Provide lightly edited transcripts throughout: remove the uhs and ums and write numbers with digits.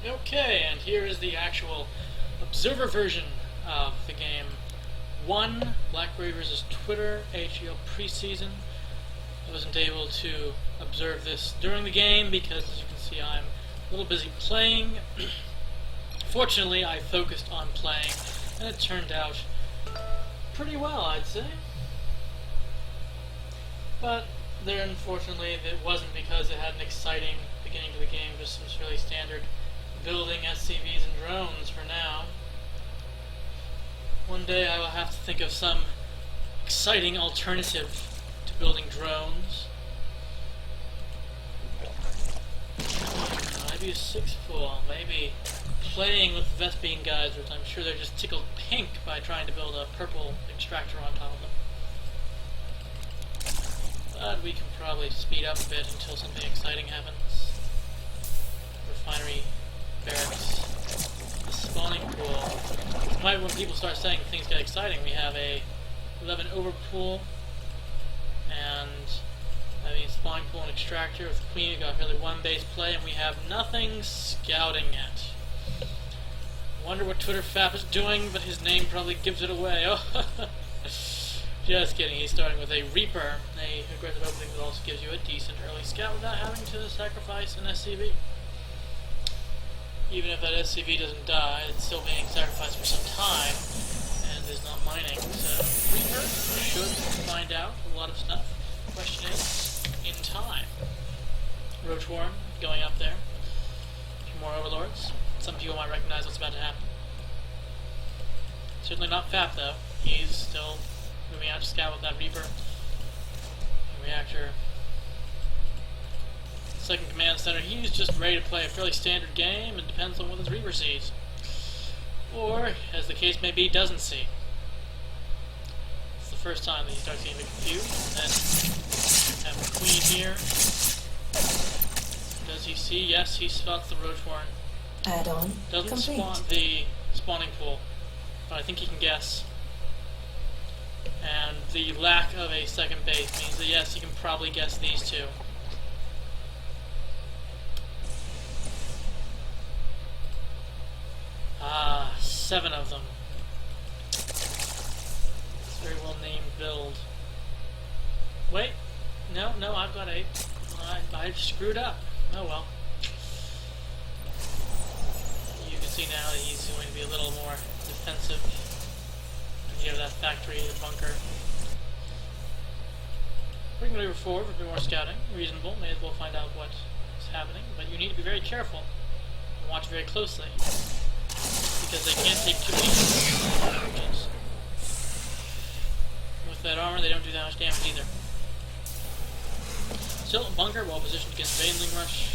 Okay, and here is the actual observer version of the game. 1, BlackBerry vs Twttr, AHGL Preseason. I wasn't able to observe this during the game because, as you can see, I'm a little busy playing. Fortunately, I focused on playing, and it turned out pretty well, I'd say. But then, unfortunately, it wasn't because it had an exciting beginning to the game, just some fairly standard building SCVs and drones for now. One day I will have to think of some exciting alternative to building drones. Maybe a 6-4, maybe playing with the Vespian guys, which I'm sure they're just tickled pink by trying to build a purple extractor on top of them. But we can probably speed up a bit until something exciting happens. Refinery, barracks, the spawning pool. When people start saying things get exciting, we have a 11 over pool, and spawning pool and extractor with Queen. We got really one base play, and we have nothing scouting yet. Wonder what Twttr Fap is doing, but his name probably gives it away. Oh, just kidding. He's starting with a Reaper. A aggressive opening that also gives you a decent early scout without having to sacrifice an SCV. Even if that SCV doesn't die, it's still being sacrificed for some time, and is not mining. So Reaper should find out a lot of stuff. The question is, in time. Roach Worm going up there. A few more Overlords. Some people might recognize what's about to happen. Certainly not Fap though. He's still moving out to scout with that Reaper. Reactor. Second command center, he's just ready to play a fairly standard game, and depends on what his Reaper sees. Or, as the case may be, doesn't see. It's the first time that he starts getting confused. And then have the Queen here. Does he see? Yes, he spots the Roach Warren. Add-on Doesn't complete. spawn the spawning pool, but I think he can guess. And the lack of a second base means that yes, he can probably guess these two. Ah, 7 of them. It's a very well named build. Wait, no, I've got 8. I've screwed up. Oh well. You can see now that he's going to be a little more defensive. And you have that factory, the bunker. We can move forward for a bit more scouting. Reasonable. May as well find out what is happening. But you need to be very careful and watch very closely, because they can't take too many damages. With that armor, they don't do that much damage either. Still, bunker, well positioned against Baneling Rush.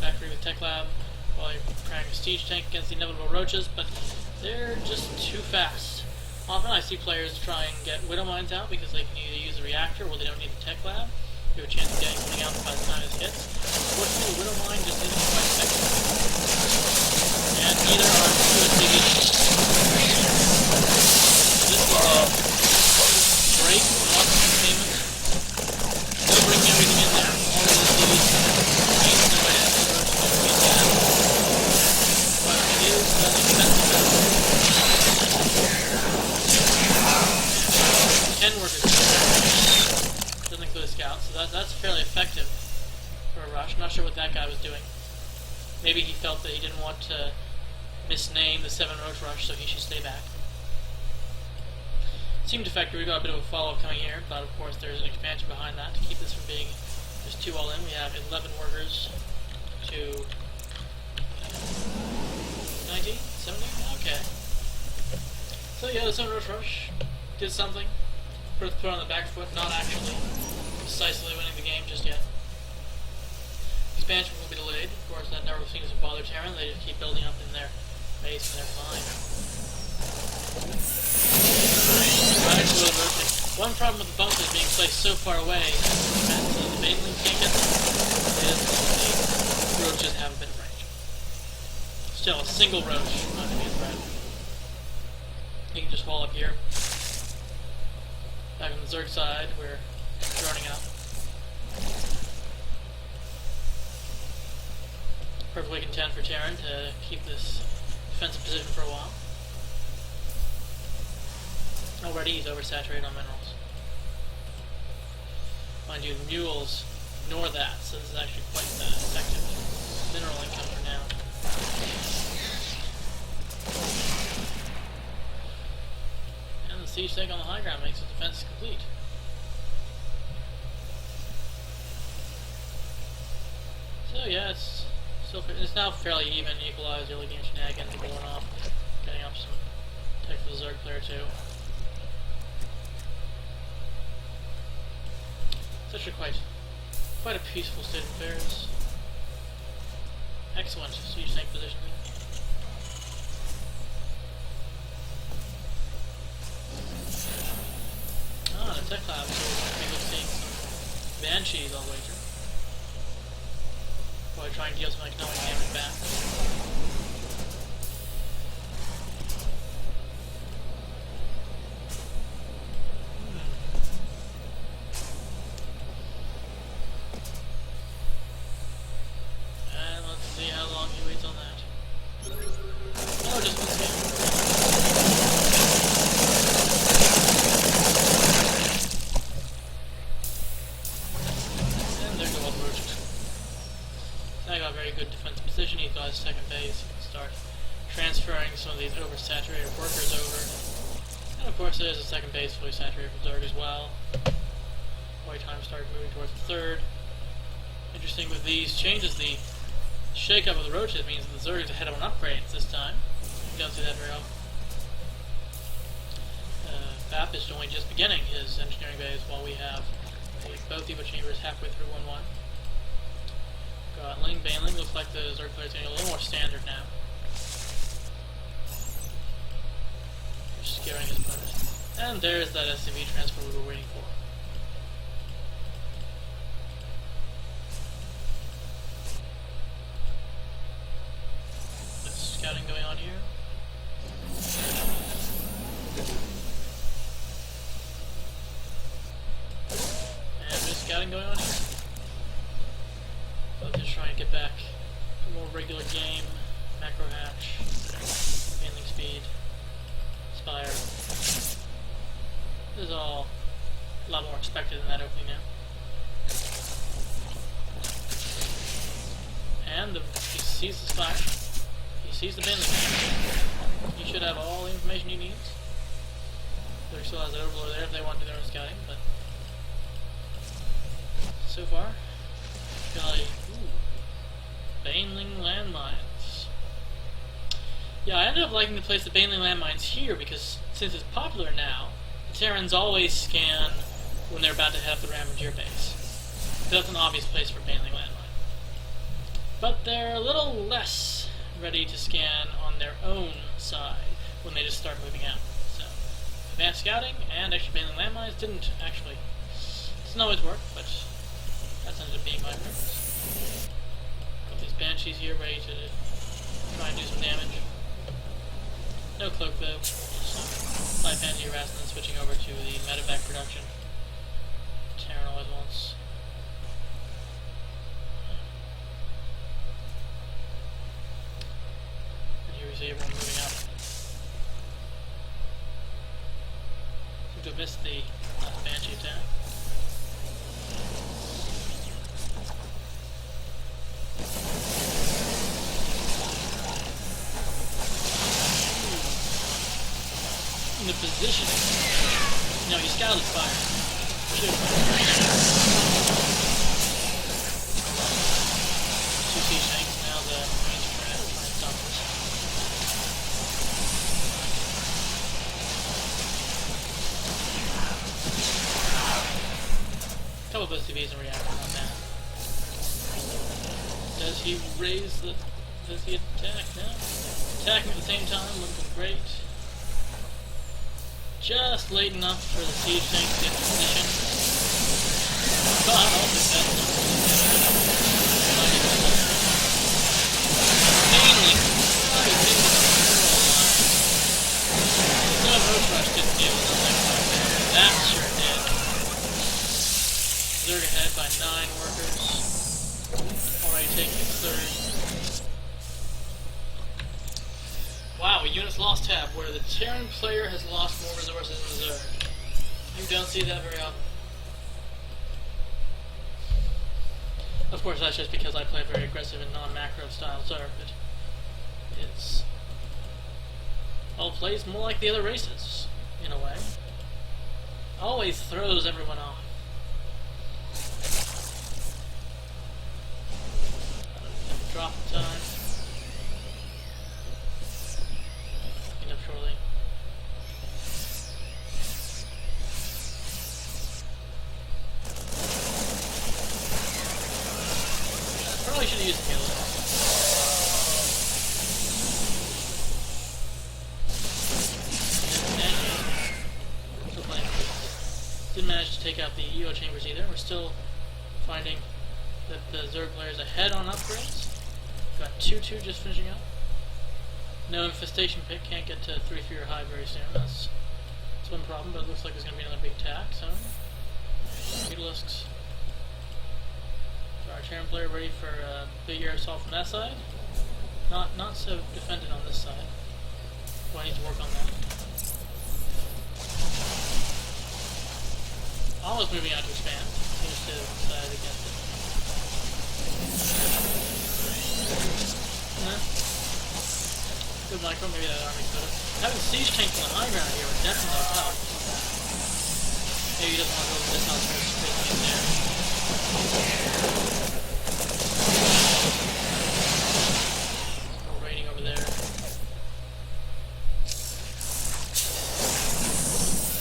Factory with Tech Lab, while you're preparing a siege tank against the inevitable roaches, but they're just too fast. Often I see players try and get Widow Mines out because they can either use the reactor or they don't need the Tech Lab. You have a chance of getting something out by the time it hits. Unfortunately, the Widow Mine just isn't quite effective. And neither are two SCVs. This is a break, lots of containment. Still bringing everything in there. All of the SCVs ain't no way to have the roaches to beat that. But it is an expensive battle. 10 workers. Doesn't include a scout, so that's fairly effective for a rush. I'm not sure what that guy was doing. Maybe he felt that he didn't want to misname the 7 Roach Rush, so he should stay back. Seemed effective. We got a bit of a follow-up coming here, but of course there's an expansion behind that to keep this from being just 2 all in. We have 11 workers to 19, 17. Okay. So yeah, the 7 Roach Rush did something. Put on the back foot, not actually precisely winning the game just yet. Expansion will be delayed. Of course, that never seems to bother Terran. They just keep building up in their base and they're fine. One problem with the bunkers being placed so far away that the Baneling can't get them is the roaches have a bit of range. Still, a single roach not going to be a threat. You can just haul up here. Back on the Zerg side, we're droning up. perfectly content for Terran to keep this defensive position for a while. Already he's oversaturated on minerals. Mind you, the mules ignore that, so this is actually quite effective mineral income for now. And the siege tank on the high ground makes his defense complete. So yeah, it's now fairly even, equalized, early game shenanigans going off, getting up some tech for the Zerg player too. It's actually quite a peaceful state of affairs. Excellent siege tank positioning. The tech lab, so we're seeing some banshees all the way through. Probably try and deal some economic damage back. And let's see how long he waits on that. Oh, just one second. And there go all the roaches. I got a very good defensive position. He's got his second base. He can start transferring some of these oversaturated workers over. And of course there's a second base fully saturated for Zerg as well. White time started moving towards the third. Interesting with these changes, the shake-up of the roaches means that the Zerg is ahead on upgrades this time. You don't see that very often. Fap is only just beginning his engineering base while we have both Evo chambers halfway through 1-1. Got Ling, Baneling, looks like the Zerg player is getting a little more standard now. Just scaring his opponent. And there's that SCV transfer we were waiting for. There's scouting going on here. And there's scouting going on here. So just trying to get back to a more regular game. Macro hatch, handling speed, spire. This is all a lot more expected than that opening now. And he sees the spire. He sees the bandit. He should have all the information he needs. There still has an overlord there if they want to do their own scouting, but so far, got a Baneling landmines. Yeah, I ended up liking to place the Baneling landmines here because since it's popular now, the Terrans always scan when they're about to head up the Ravager base. So that's an obvious place for Baneling landmine. But they're a little less ready to scan on their own side when they just start moving out. So, advanced scouting and extra Baneling landmines doesn't always work, but that's ended up being my preference. These banshees here ready to try and do some damage. No cloak though. Just light pansy harassment, then switching over to the medevac production. Terran always wants. And here we see everyone moving up. Seem to have missed the last banshee attack. In the positioning. No, he scouted fire. Two siege tanks, now the Marines are trying to stop this. A couple of SCVs and reactors on that. Does he raise the... does he attack now? Attacking at the same time, looking great. Just late enough for the siege tank to get in position. But I don't think that's enough. Mainly, no road rush didn't deal with the next time. That sure did. Zerg ahead by 9 workers. Already taking his third. this lost tab where the Terran player has lost more resources than the Zerg. You don't see that very often. Of course, that's just because I play very aggressive and non-macro style Zerg, but it's all plays more like the other races, in a way. Always throws everyone off. Drop time. End up shortly. Probably should have used the Halo. Still playing. Didn't manage to take out the EO chambers either. We're still finding that the Zerg player is ahead on upgrades. Got 2-2 just finishing up. No infestation pick, can't get to 3-3 or high very soon. That's one problem, but it looks like there's going to be another big attack, so. Mutalisks. Our Terran player ready for big air assault from that side. Not so defended on this side. So I need to work on that. Almost moving out to expand. Seems to have decided against it. Good micro, maybe that army could have. Having siege tanks on the high ground here would definitely help. Maybe he doesn't want to go with this house first, in there. More raiding over there.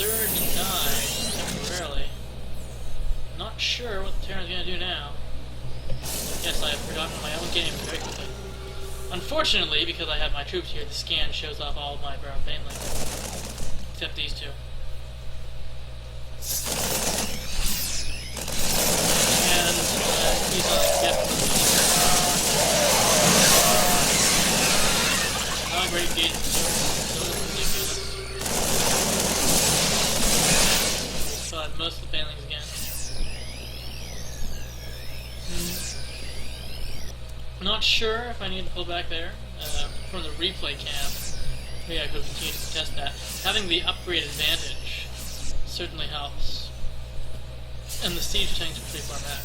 39 temporarily. Not sure what the Terran's going to do now. Yes, I have forgotten my own game very quickly. Unfortunately, because I have my troops here, the scan shows off all of my brown banelings. Except these two. And he's on a gift. Not a great gate. So I have most of the banelings again. Not sure if I need to pull back there from the replay cam. Maybe I could continue to test that. Having the upgrade advantage certainly helps. And the siege tanks are pretty far back.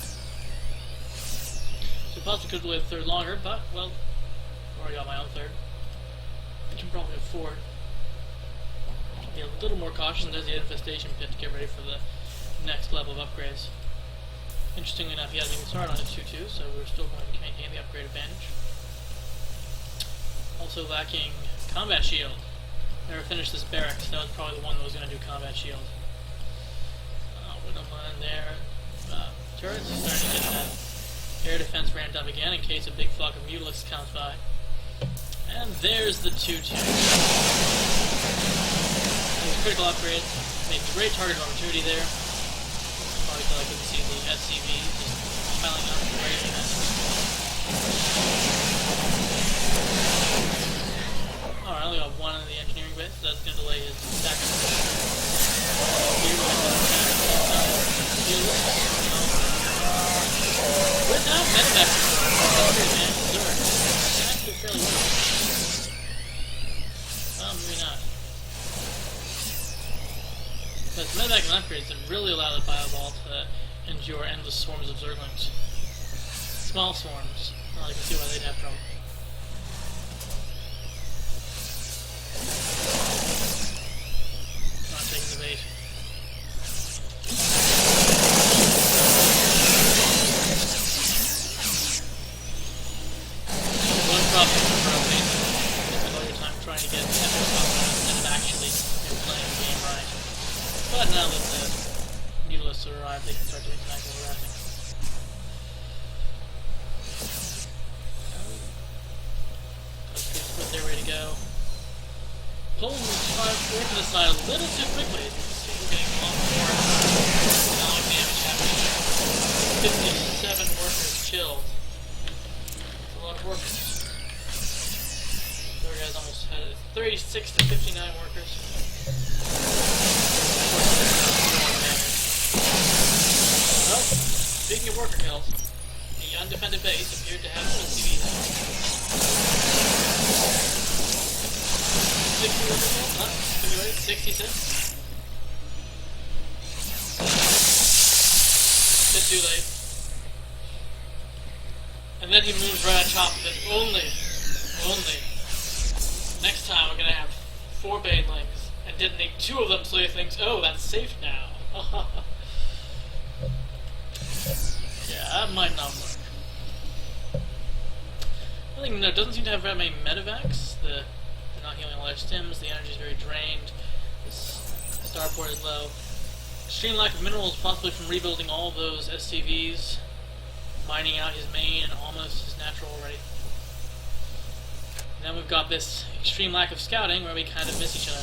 So possibly could delay the third longer, but, well, I've already got my own third. I can probably afford to be a little more cautious, and there's the infestation pit to get ready for the next level of upgrades. Interestingly enough, he hasn't even started on his 2-2, so we're still going to maintain the upgrade advantage. Also lacking combat shield. Never finished this barracks. That was probably the one that was going to do combat shield. Widow mine there. Turrets are starting to get that air defense ramped up again in case a big flock of Mutalisks comes by. And there's the 2-2. Critical upgrade. Made a great target of opportunity there. Probably thought I couldn't see the SCV just piling up and raising it. Alright, I only got one in the engineering base, so that's going to delay his attack. Here we have the attack without medevac support. It's actually fairly good. Well, maybe not. But medevac and upgrades that really allow the Bioball to endure endless swarms of Zerglings. Small swarms. Well, you can see why they'd have trouble. Not taking the bait. One problem for a bait is all your time trying to get epic confidence instead of actually playing the game right. But now that the Mutalisks have arrived, they can start doing some actual rafting. But they're ready to go. Pulling away from the side a little too quickly, as you can see. We're getting a lot more economic damage happening. 57 workers killed. That's a lot of workers. The other guys almost had 36 to 59 workers. Well, speaking of worker kills, the undefended base appeared to have PCVs. 15 60 workers left? Can we wait? 66? Bit too late. And then he moves right on top of it. Only. Next time we're gonna have 4 banelings and detonate 2 of them so he thinks, oh, that's safe now. Yeah, that might not work. I think no, it doesn't seem to have very many medevacs. They're not healing all their stims, the energy is very drained, this starport is low. Extreme lack of minerals, possibly from rebuilding all those SCVs, mining out his main and almost his natural already. And then we've got this extreme lack of scouting where we kind of miss each other.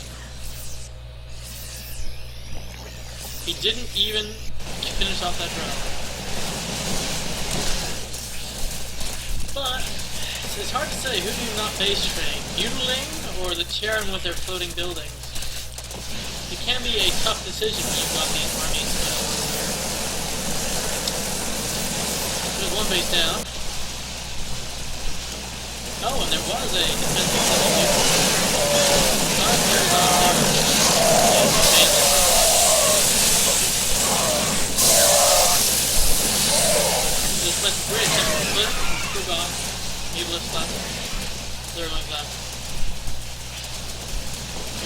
He didn't even finish off that drone. But it's hard to say, who do you not base train? Butling or the Terran with their floating buildings? It can be a tough decision when you've got these armies spread over here. There's one base down. Oh, and there was a defensive system here. But there's this place is great. Flip, crew gone. Needless left. Zerlings left.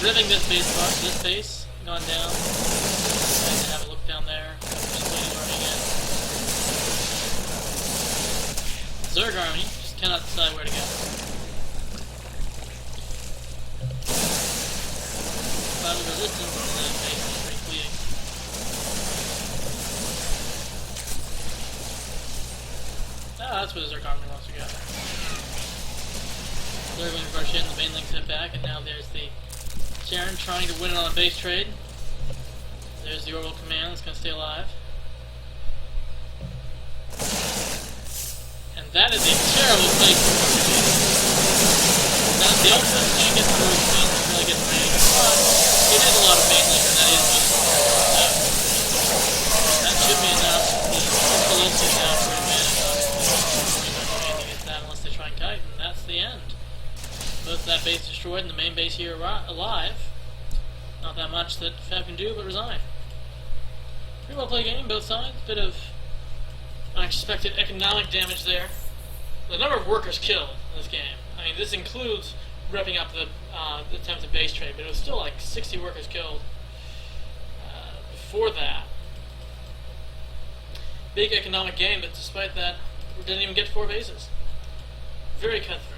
Ripping this base bar, this base, gone down. Nice to have a look down there. Just waiting army again. Zerg army, just cannot decide where to go. Battle resistance in that base is pretty fleeting. Ah, that's what the Zerg army wants to go. Zerglings rush in, the mainlings head back, and now there's the Terran trying to win it on a base trade. There's the orbital command that's going to stay alive. And that is a terrible place for him to be. Now the ultimate can't get through, it means really get ready. But it is a lot of mainlings, and that is useful. So that should be enough. The ballistic now for advantage, obviously. They're not doing anything against that unless they try and kite, and that's the end. Both that base destroyed and the main base here alive. Not that much that Fab can do but resign. Pretty well played game, both sides. Bit of unexpected economic damage there. The number of workers killed in this game. I mean, this includes repping up the attempted base trade, but it was still like 60 workers killed before that. Big economic gain, but despite that, we didn't even get 4 bases. Very cutthroat.